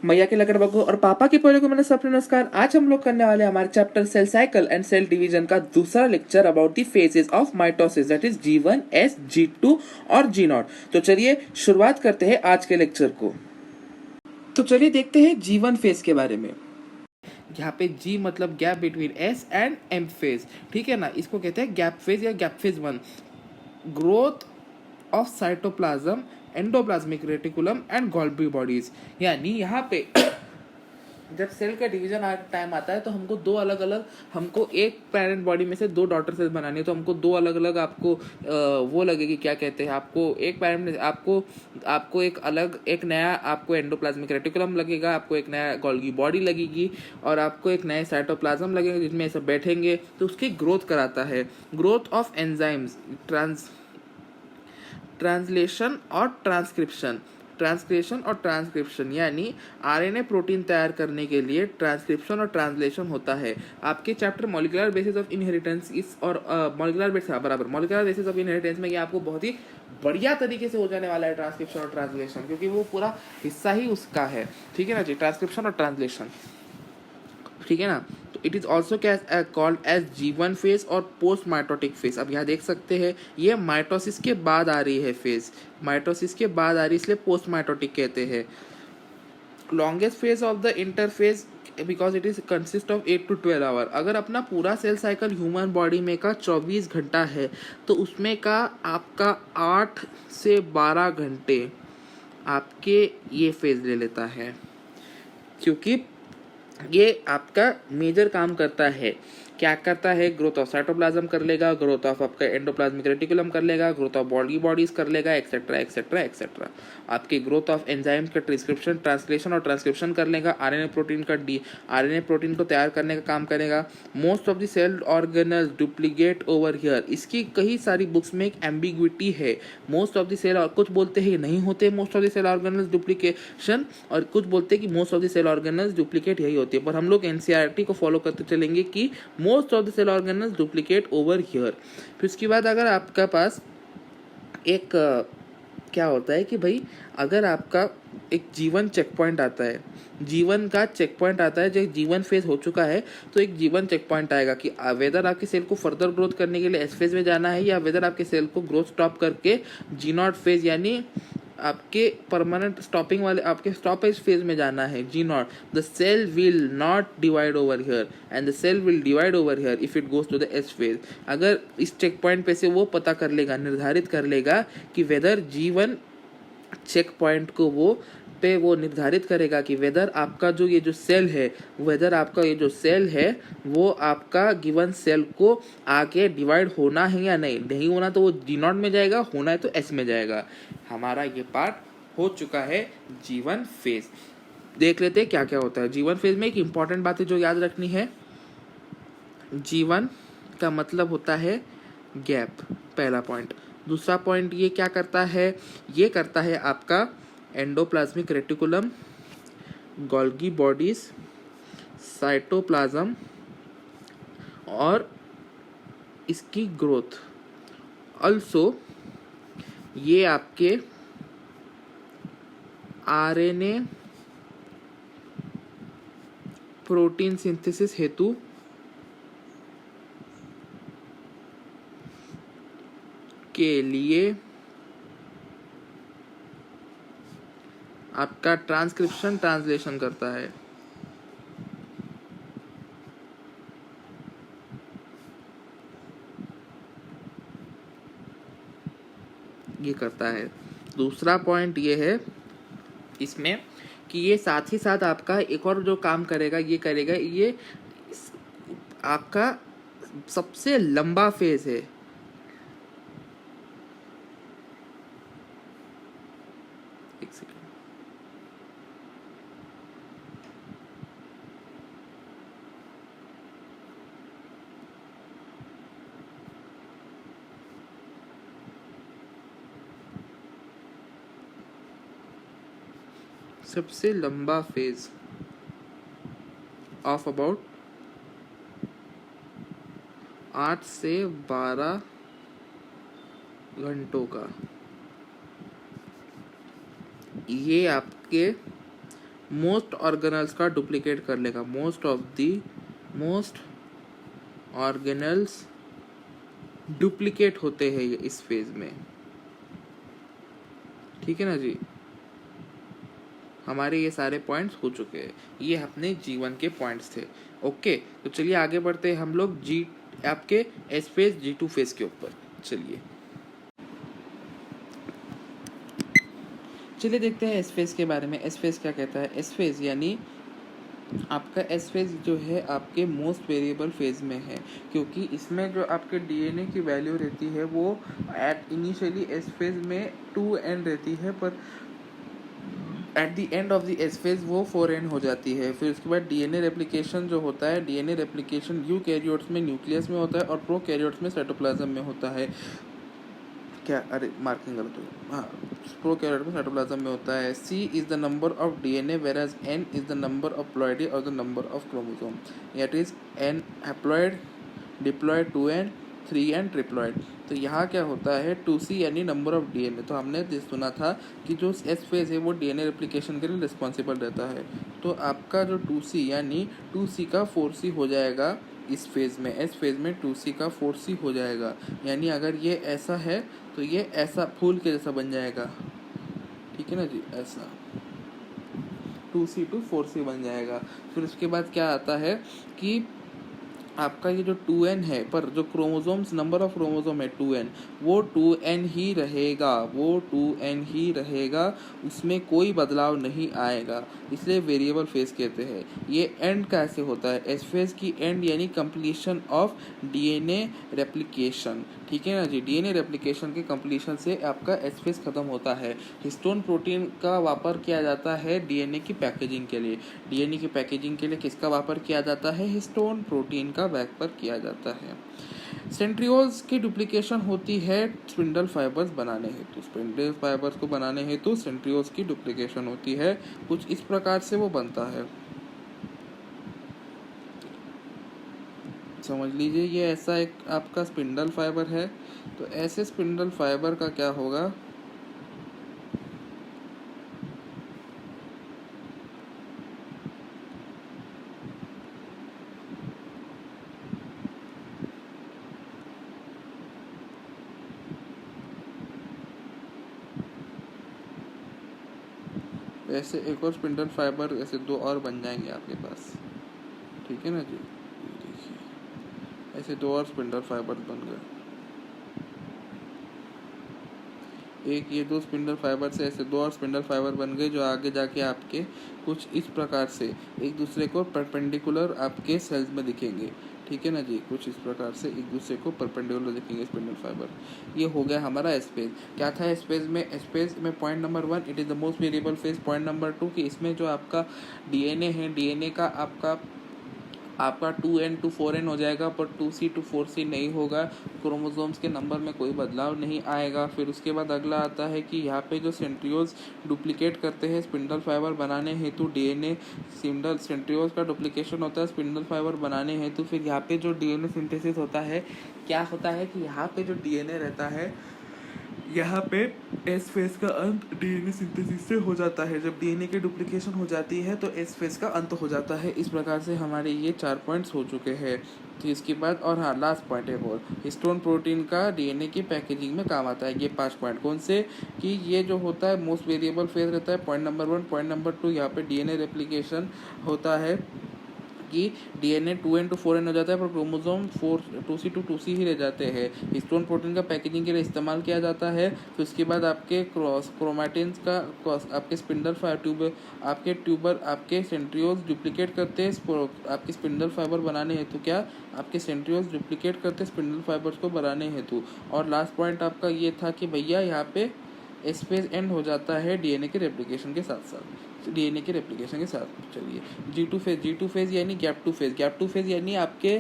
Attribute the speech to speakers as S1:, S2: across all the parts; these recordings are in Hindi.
S1: मैया के लकड़ बग्गू और पापा के पोले को मैंने सब नमस्कार। आज हम लोग करने वाले हमारे chapter cell cycle and cell division का दूसरा lecture about the phases of mitosis, that is G1, S, G2 और G0। तो चलिए शुरुआत करते हैं आज के लेक्चर को। तो चलिए देखते हैं G1 फेज के बारे में। यहाँ पे G मतलब gap between S and M phase, ठीक है ना। इसको कहते हैं गैप फेज या gap phase 1। Growth of cytoplasm, endoplasmic reticulum and Golgi bodies, यानी यहाँ पे जब सेल का डिवीजन टाइम आता है तो हमको दो अलग अलग, हमको एक पेरेंट बॉडी में से दो डॉटर सेल्स बनानी है। तो हमको दो अलग अलग आपको वो लगेगी, क्या कहते हैं, आपको एक पेरेंट, आपको एक अलग, एक नया आपको एंडोप्लाज्मिक रेटिकुलम लगेगा, आपको एक नया गोल्गी बॉडी लगेगी और आपको एक नया साइटोप्लाज्म लगेगा जिसमें सब बैठेंगे। तो उसकी ग्रोथ कराता है। ग्रोथ ऑफ एंजाइम्स, ट्रांसलेशन और ट्रांसक्रिप्शन यानी आरएनए प्रोटीन तैयार करने के लिए ट्रांसक्रिप्शन और ट्रांसलेशन होता है। आपके chapter molecular basis of inheritance इस और मॉलिक्यूलर बेसिस ऑफ इनहेरिटेंस में ये आपको बहुत ही बढ़िया तरीके से हो जाने वाला है, ट्रांसक्रिप्शन और ट्रांसलेशन, क्योंकि वो पूरा हिस्सा ही उसका है, ठीक है ना जी, ट्रांसक्रिप्शन और ट्रांसलेशन, ठीक है ना। तो it is also called as G1 phase और पोस्ट माइटोटिक फेज। अब यहाँ देख सकते हैं ये माइटोसिस के बाद आ रही है फेज, माइटोसिस के बाद आ रही है, इसलिए पोस्ट माइटोटिक कहते हैं। Longest phase of the interphase because it is consist of 8 to 12 hour. अगर अपना पूरा सेल साइकिल ह्यूमन बॉडी में का 24 घंटा है तो उसमें का आपका 8 से 12 घंटे आपके ये फेज ले लेता है, क्योंकि ये आपका मेजर काम करता है। क्या करता है? ग्रोथ ऑफ साइटोप्लाज्म कर लेगा, ग्रोथ ऑफ आपका एंडोप्लाज्मिक रेटिकुलम कर लेगा, ग्रोथ ऑफ बॉडी बॉडीज कर लेगा, एक्सेट्रा एक्सेट्रा एक्सेट्रा। आपकी ग्रोथ ऑफ एंजाइम्स का ट्रांसक्रिप्शन, ट्रांसलेशन और ट्रांसक्रिप्शन कर लेगा। आरएनए प्रोटीन को तैयार करने का काम करेगा। Most of the cell organelles duplicate over here. इसकी कई सारी बुक्स में एक एम्बिग्विटी है। मोस्ट ऑफ द सेल, और कुछ बोलते हैं नहीं होते most of the cell organelles duplication, और कुछ बोलते हैं कि most of the cell organelles duplicate यही होती है। पर हम लोग एनसीईआरटी को फॉलो करते चलेंगे कि most of the cell organelles duplicate over here. फिर उसके बाद अगर आपका पास एक क्या होता है कि भाई अगर आपका एक G1 चेक पॉइंट आता है, G1 का चेक पॉइंट आता है, जब G1 फेज हो चुका है तो एक G1 चेक पॉइंट आएगा कि वेदर आपके सेल को फर्दर ग्रोथ करने के लिए S फेज में जाना है या वेदर आपके सेल को ग्रोथ स्टॉप करके G0 फेज यानी आपके परमानेंट स्टॉपिंग वाले आपके स्टॉपेज फेज में जाना है, G0। The cell will not divide over here and the cell will divide over here if it goes to the S phase. अगर इस चेक पॉइंट पे से वो पता कर लेगा, निर्धारित कर लेगा कि वेदर G1 चेक पॉइंट को वो निर्धारित करेगा कि वेदर आपका जो ये जो सेल है, वेदर आपका ये जो सेल है वो आपका गिवन सेल को आगे डिवाइड होना है या नहीं होना तो वो G0 में जाएगा, होना है तो S में जाएगा। हमारा ये पार्ट हो चुका है G1 फेज। देख लेते हैं क्या क्या होता है G1 फेज में। एक इंपॉर्टेंट बात है जो याद रखनी है, G1 का मतलब होता है गैप, पहला पॉइंट। दूसरा पॉइंट ये क्या करता है, ये करता है आपका endoplasmic reticulum, Golgi bodies, cytoplasm और इसकी ग्रोथ। ऑल्सो ये आपके आरएनए प्रोटीन सिंथेसिस हेतु के लिए आपका ट्रांसक्रिप्शन ट्रांसलेशन करता है। ये करता है। दूसरा पॉइंट ये है इसमें कि ये साथ ही साथ आपका एक और जो काम करेगा, ये करेगा, ये आपका सबसे लंबा फेज है। एक सेकेंड, सबसे लंबा फेज ऑफ अबाउट 8 से 12 घंटों का, ये आपके मोस्ट ऑर्गेनल्स का डुप्लीकेट कर लेगा, मोस्ट ऑर्गेनल्स डुप्लीकेट होते हैं ये इस फेज में। ठीक है ना जी, हमारे ये सारे पॉइंट्स हो चुके हैं, ये अपने जीवन के पॉइंट्स थे। ओके, तो चलिए आगे बढ़ते हैं हम लोग जी आपके एस फेज G2 फेज के ऊपर। चलिए देखते हैं एस फेज के बारे में। एस फेज क्या कहता है? एस फेज यानी आपका एस फेज जो है आपके मोस्ट वेरिएबल फेज में है, क्योंकि इसमें जो आपके डीएनए की वैल्यू रहती है वो एट इनिशियली एस फेज में 2n रहती है, पर at the end of the S phase वो 4n हो जाती है। फिर उसके बाद डीएनए रेप्लिकेशन जो होता है, डीएनए रेप्लिकेशन यूकैरियोट्स में न्यूक्लियस में होता है और प्रोकैरियोट्स में साइटोप्लाज्म में होता है। क्या, अरे मार्किंग गलत हुई, हाँ, प्रोकैरियोट में साइटोप्लाज्म में होता है। C is the number of DNA whereas N is the number of ploidy और the number of chromosome, it is N haploid, diploid 2n, 3n triploid. तो यहाँ क्या होता है 2C यानी नंबर ऑफ डीएनए। तो हमने सुना था कि जो एस फेज है वो डीएनए रेप्लिकेशन के लिए रिस्पॉन्सिबल रहता है। तो आपका जो 2C यानी 2C का 4C हो जाएगा इस फेज में, एस फेज में 2C का 4C हो जाएगा। यानी अगर ये ऐसा है तो ये ऐसा फूल के जैसा बन जाएगा। ठीक है ना जी, ऐसा 2C to 4C बन जाएगा। फिर उसके बाद क्या आता है कि आपका ये जो 2n है, पर जो क्रोमोसोम्स नंबर ऑफ क्रोमोसोम है 2n, वो 2n ही रहेगा, वो 2n ही रहेगा, उसमें कोई बदलाव नहीं आएगा, इसलिए वेरिएबल फेज कहते हैं। ये एंड कैसे होता है? एस फेज की एंड यानी कंप्लीशन ऑफ डीएनए रेप्लिकेशन। ठीक है ना जी, डीएनए रेप्लिकेशन के कंप्लीशन से आपका एस फेज खत्म होता है। हिस्टोन प्रोटीन का वापर किया जाता है डीएनए की पैकेजिंग के लिए। डीएनए की पैकेजिंग के लिए किसका वापर किया जाता है? हिस्टोन प्रोटीन का वापर किया जाता है। सेंट्रियोल्स की डुप्लीकेशन होती है स्पिंडल फाइबर्स बनाने हेतु। स्पिंडल फाइबर्स को बनाने हेतु सेंट्रियोल्स की डुप्लीकेशन होती है, कुछ इस प्रकार से वो बनता है। समझ लीजिए ये ऐसा एक आपका स्पिंडल फाइबर है, तो ऐसे स्पिंडल फाइबर का क्या होगा, ऐसे एक और स्पिंडल फाइबर ऐसे 2 और बन जाएंगे आपके पास। ठीक है ना जी, देखिए ऐसे 2 और स्पिंडल फाइबर बन गए। एक ये 2 स्पिंडल फाइबर से ऐसे 2 और स्पिंडल फाइबर बन गए, जो आगे जाके आपके कुछ इस प्रकार से एक दूसरे को परपेंडिकुलर आपके सेल्स में दिखेंगे। ठीक है ना जी, कुछ इस प्रकार से एक दूसरे को परपेंडिकुलर दिखेंगे स्पिंडल फाइबर। ये हो गया हमारा एस फेज। क्या था एस फेज में? एस फेज में point number 1 it is the most variable phase. Point number 2 कि इसमें जो आपका डीएनए है, डीएनए का आपका 2n to 4n हो जाएगा, पर 2C to 4C नहीं होगा, क्रोमोसोम्स के नंबर में कोई बदलाव नहीं आएगा। फिर उसके बाद अगला आता है कि यहाँ पे जो सेंट्रियोल्स डुप्लीकेट करते हैं स्पिंडल फाइबर बनाने हेतु, डीएनए सेंट्रियोल्स का डुप्लीकेशन होता है स्पिंडल फाइबर बनाने हेतु। फिर यहाँ पे जो डीएनए सिंथेसिस होता है, क्या होता है कि यहाँ पे जो डीएनए रहता है, यहाँ पे एस फेज का अंत डीएनए सिंथेसिस से हो जाता है। जब डीएनए की डुप्लीकेशन हो जाती है तो एस फेज का अंत हो जाता है। इस प्रकार से हमारे ये 4 पॉइंट्स हो चुके हैं। तो इसके बाद और हाँ, लास्ट पॉइंट है और हिस्टोन प्रोटीन का डीएनए की पैकेजिंग में काम आता है। ये 5 पॉइंट कौन से? कि ये जो होता है मोस्ट वेरिएबल फेज रहता है, पॉइंट नंबर 1। पॉइंट नंबर 2 यहाँ पे डीएनए रेप्लिकेशन होता है कि डीएनए 2n to 4n हो जाता है, पर क्रोमोसोम 2C to 2C ही रह जाते हैं। हिस्टोन प्रोटीन का पैकेजिंग के लिए इस्तेमाल किया जाता है। फिर उसके बाद आपके क्रोमैटिन्स का आपके स्पिंडल ट्यूबर आपके सेंट्रियोल्स डुप्लीकेट करते हैं आपके स्पिंडल फाइबर बनाने हेतु। क्या? आपके सेंट्रियोल्स डुप्लीकेट करते हैं स्पिंडल फाइबर्स को बनाने हेतु। और लास्ट पॉइंट आपका ये था कि भैया यहाँ पे एस फेज एंड हो जाता है डीएनए के रेप्लिकेशन के साथ। चलिए G2 फेज यानी गैप टू फेज यानी आपके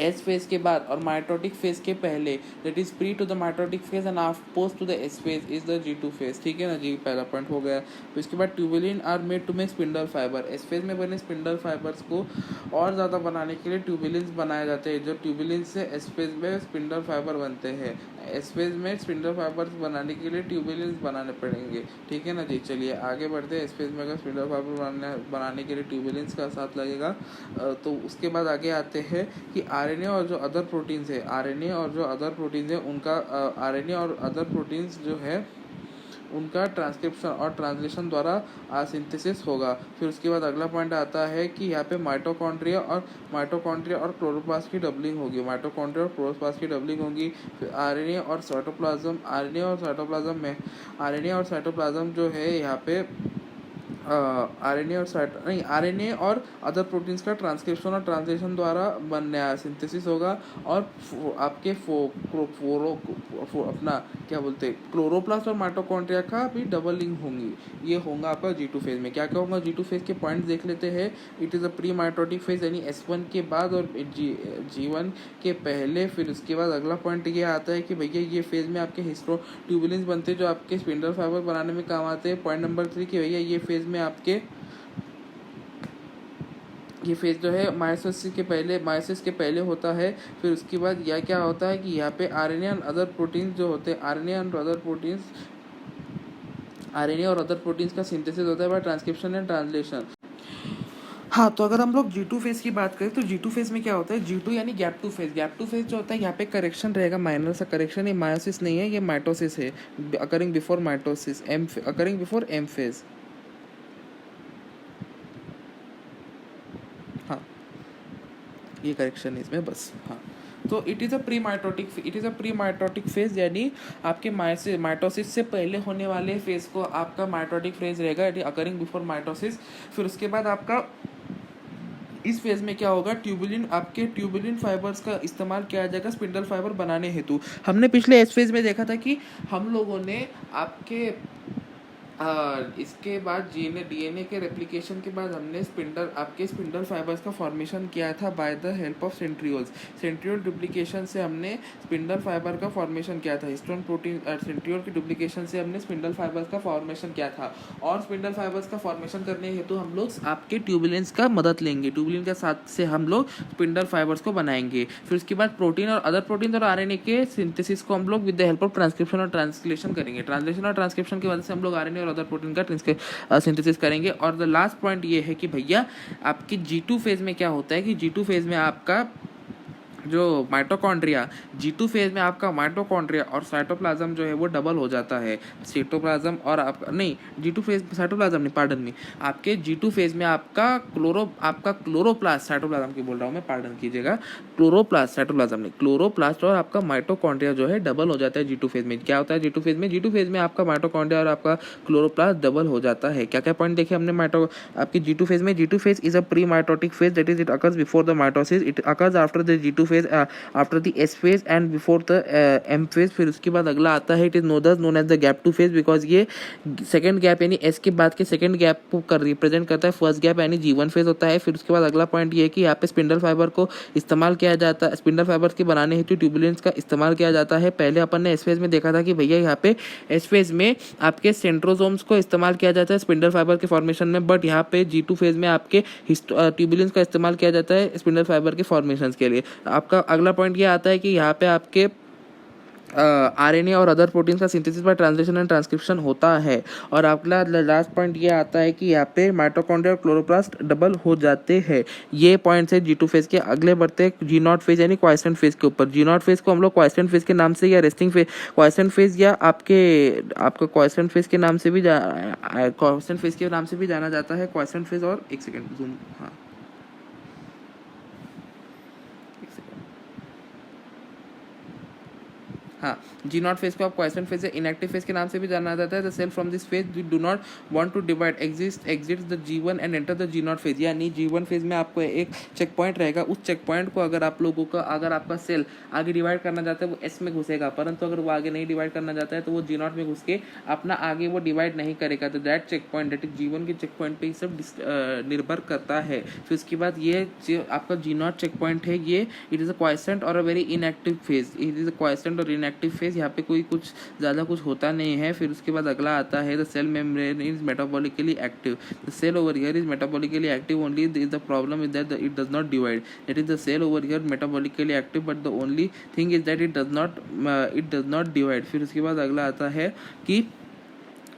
S1: एस फेज के बाद और माइटोटिक फेज के पहले, that is pre to the mitotic phase and post to the S phase is the G2 phase. ठीक है ना जी, पहला पॉइंट हो गया। तो इसके बाद tubulin are made to make spindle fibre. S phase में बने स्पिंडल फाइबर्स को और ज़्यादा बनाने के लिए ट्यूबुलिन्स बनाए जाते हैं, जो ट्यूबुलिन से एस फेज में स्पिंडल फाइबर बनते हैं। एस फेज में स्पिंडल फाइबर्स बनाने के लिए ट्यूबुलेंस बनाने पड़ेंगे, ठीक है ना जी। चलिए आगे बढ़ते हैं। एस फेज में अगर स्पिंडल फाइबर बनाने के लिए ट्यूबुलेंस का साथ लगेगा, तो उसके बाद आगे आते हैं कि आरएनए और जो अदर प्रोटीन्स है, आरएनए और जो अदर प्रोटीन्स है उनका आरएनए और अदर प्रोटीन्स जो है उनका ट्रांसक्रिप्शन और ट्रांसलेशन द्वारा सिंथेसिस होगा। फिर उसके बाद अगला पॉइंट आता है कि यहाँ पे माइटोकॉन्ड्रिया और क्लोरोप्लास्ट की डबलिंग होगी। माइटोकॉन्ड्रिया और क्लोरोप्लास्ट की डबलिंग होगी। फिर आरएनए और साइटोप्लाज्म जो है यहाँ पे आरएनए और अदर प्रोटीन्स का ट्रांसक्रिप्शन और ट्रांसलेशन द्वारा सिंथेसिस होगा। और आपके अपना क्या बोलते हैं क्लोरोप्लास्ट और माइटोकॉन्ड्रिया का भी डबलिंग होंगी। ये होगा आपका G2 फेज में। क्या क्या होगा G2 फेज के पॉइंट देख लेते हैं। It is a pre mitotic phase, यानी S1 के बाद और G1 के पहले। फिर उसके बाद अगला पॉइंट ये आता है कि भैया ये फेज में आपके हिस्टो ट्यूबुलेंस बनते हैं जो आपके स्पिंडल फाइबर बनाने में काम आते हैं। पॉइंट नंबर 3 कि भैया ये फेज में आपके ये फेज जो है मायोसिस के पहले होता है। फिर उसके बाद यह क्या होता है कि यहाँ पे आरएनए और अदर प्रोटीन्स जो होते हैं, आरएनए और अदर प्रोटीन्स का सिंथेसिस होता है बाय ट्रांसक्रिप्शन एंड ट्रांसलेशन। हाँ, तो अगर हम लोग G2 फेज की बात करें तो G2 फेज में क्या होता है, G2 यानी gap two phase. Gap two phase जो होता है यहाँ पे करेक्शन रहेगा, माइनर सा करेक्शन। ये मायोसिस नहीं है, ये माइटोसिस है, occurring before mitosis, occurring before M phase. हाँ, ये करेक्शन है इसमें बस। हाँ, तो it is a pre mitotic phase, यानी आपके माइटोसिस से पहले होने वाले फेज को आपका माइटोटिक फेज रहेगा, इट अकरिंग बिफोर माइटोसिस। फिर उसके बाद आपका इस फेज में क्या होगा, ट्यूबुलिन फाइबर्स का इस्तेमाल किया जाएगा स्पिंडल फाइबर बनाने हेतु। हमने पिछले इस फेज में देखा था कि हम लोगों ने आपके इसके बाद डीएनए के रेप्लिकेशन के बाद हमने स्पिंडल फाइबर्स का फॉर्मेशन किया था by the help of centriole duplication से हमने स्पिंडल फाइबर का फॉर्मेशन किया था। हिस्टोन प्रोटीन सेंट्रियोल की डुप्लीकेशन से हमने स्पिंडल फाइबर्स का फॉर्मेशन किया था। और स्पिंडल फाइबर्स का फॉर्मेशन करने हेतु हम लोग आपके ट्यूबुलेंस का मदद लेंगे। ट्यूबुलिन के साथ से हम लोग स्पिंडल फाइबर्स को बनाएंगे। फिर उसके बाद प्रोटीन और अदर प्रोटीन और आरएनए के सिंथेसिस को हम लोग with the help of transcription और ट्रांसलेशन करेंगे। ट्रांसलेशन और ट्रांसक्रिप्शन की वजह से हम लोग आरएनए और अदर प्रोटीन का सिंथेसिस करेंगे। और द लास्ट पॉइंट ये है कि भैया आपकी G2 फेज में क्या होता है कि G2 फेज में आपका जो G2 फेज में आपका माइटोकॉन्ड्रिया और साइटोप्लाज्म जो है वो डबल हो जाता है। साइटोप्लाज्म और G2 फेज साइटोप्लाज्म नहीं, पार्डन में, आपके G2 फेज में आपका क्लोरोप्लास्ट, साइटोप्लाज्म की बोल रहा हूँ मैं, पार्डन कीजिएगा, क्लोरोप्लास्ट और आपका माइटोकॉन्ड्रिया जो है डबल हो जाता है G2 फेज में। क्या होता है G2 फेज में आपका माइटोकॉन्ड्रिया और आपका क्लोरोप्लास्ट डबल हो जाता है। क्या क्या पॉइंट देखे हमने आपकी G2 फेज में। G2 phase is a pre mitotic phase, that is it occurs before the mitosis, it occurs after the G2 phase, after the S phase and before the M phase. फिर उसके बाद अगला आता है, it is known as the gap two phase, because ये सेकंड गैप यानी S के बाद के सेकंड गैप को रिप्रेजेंट करता है। फर्स्ट गैप यानी G1 फेज होता है। फिर उसके बाद अगला पॉइंट ये है कि यहाँ पे स्पिंडल फाइबर को इस्तेमाल किया जाता है, स्पिंडल फाइबर्स के बनाने हेतु ट्यूबुलेंस का इस्तेमाल किया जाता है। पहले अपन ने S फेज में देखा था कि भैया यहाँ पे S फेज में आपके सेंट्रोसोम्स को इस्तेमाल किया जाता है स्पिंडल फाइबर के फॉर्मेशन में, बट यहाँ पे G2 फेज में आपके ट्यूबुलेंस का इस्तेमाल किया जाता है स्पिंडल फाइबर के फॉर्मेशन के लिए। आपका अगला पॉइंट ये आता है कि यहाँ पे आपके आरएनए और अदर प्रोटीन्स का synthesis by translation and transcription होता है। और अगला लास्ट पॉइंट ये आता है कि यहाँ पे माइटोकॉन्ड्रिया और क्लोरोप्लास्ट डबल हो जाते हैं। ये पॉइंट्स है G2 फेज के। अगले बढ़ते हैं G0 फेज यानी क्वाइसेंट फेज के ऊपर। G0 फेज को हम लोग क्वाइसेंट फेज के नाम से या रेस्टिंग फेज, क्वाइसेंट फेज या आपका क्वाइसेंट फेज के नाम से भी जाना जाता है। क्वाइसेंट फेज और एक सेकेंड जूम, हाँ हाँ, G0 फेज को आप क्वाइसेंट फेज या इनएक्टिव फेज के नाम से भी जाना जाता है। The cell from this phase do not want to divide exits the G1 and enter the G0 phase, यानी G1 फेज में आपको एक चेक पॉइंट रहेगा। उस चेक पॉइंट को अगर आपका सेल आगे डिवाइड करना चाहता है वो S में घुसेगा, परंतु अगर वो आगे नहीं डिवाइड करना चाहता है तो वो G0 में घुस के अपना आगे वो डिवाइड नहीं करेगा। तो that checkpoint, that is G1 के चेक पॉइंट पे ही सब निर्भर करता है। फिर उसके बाद ये आपका G0 चेक पॉइंट है, ये इट इज अ क्वाइसेंट और a very inactive phase, it is a quiescent और इनएक्टिव इनएक्टिव फेज, यहाँ पे कोई कुछ ज़्यादा कुछ होता नहीं है। फिर उसके बाद अगला आता है the cell membrane is metabolically active, the cell over here is metabolically active only, the problem is that it does not divide, that is the cell over here metabolically active but the only thing is that it does not divide. फिर उसके बाद अगला आता है कि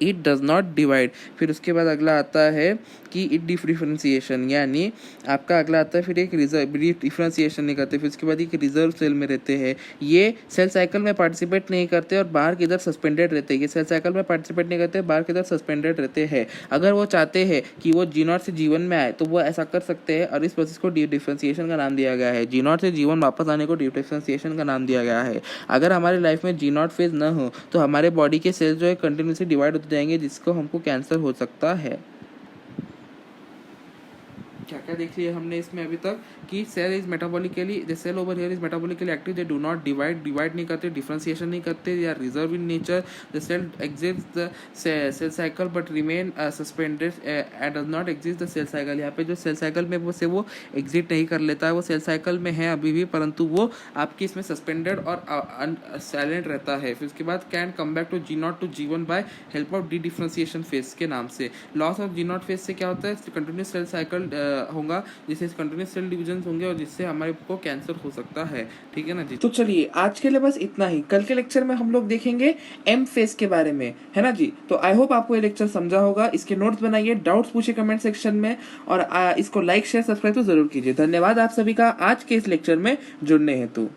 S1: इट डज नॉट डिवाइड। फिर उसके बाद अगला आता है कि इट डिफ्रेंशिएशन, यानी आपका अगला आता है फिर एक रिजर्व डिफ्रेंशिएशन नहीं करते। फिर उसके बाद एक रिजर्व सेल में रहते हैं, ये सेल साइकिल में पार्टिसिपेट नहीं करते और बाहर की इधर सस्पेंडेड रहते हैं। ये सेल साइकिल में पार्टिसिपेट नहीं करते, बाहर की इधर सस्पेंडेड रहते हैं। अगर वो चाहते हैं कि वो G0 से G1 में आए तो वो ऐसा कर सकते हैं और इस प्रोसेस को डिफ्रेंशिएशन का नाम दिया गया है। G0 से G1 वापस आने को डिफ्रेंशिएशन का नाम दिया गया है। अगर हमारे लाइफ में G0 फेज न हो तो हमारे बॉडी के सेल्स जो है कंटिन्यूसली डिवाइड होते जाएंगे, जिसको हमको कैंसर हो सकता है। क्या क्या देख लिया हमने इसमें अभी तक कि cell is metabolically, the cell over here is metabolically active, they do not divide नहीं करते, डिफरेंशिएशन नहीं करते, they are reserve in nature, the cell exist the cell cycle but remain suspended and does not exist the cell cycle. यहाँ पे जो सेल साइकिल में वो एग्जिट नहीं कर लेता है, वो सेल साइकिल में है अभी भी, परंतु वो आपकी इसमें सस्पेंडेड और साइलेंट रहता है। फिर उसके बाद can come back to G0 to G1 by help of the differentiation phase के नाम से। लॉस ऑफ G0 फेज से क्या होता है, कंटिन्यूस सेल साइकिल होगा, जिससे कंटिन्यूस सेल डिवीजन होंगे और जिससे हमारे को कैंसर हो सकता है। ठीक है ना जी। तो चलिए आज के लिए बस इतना ही। कल के लेक्चर में हम लोग देखेंगे एम फेज के बारे में, है ना जी। तो आई होप आपको ये लेक्चर समझा होगा। इसके नोट्स बनाइए, डाउट्स पूछिए कमेंट सेक्शन में, और इसको लाइक शेयर सब्सक्राइब तो जरूर कीजिए। धन्यवाद आप सभी का आज के इस लेक्चर में जुड़ने हेतु।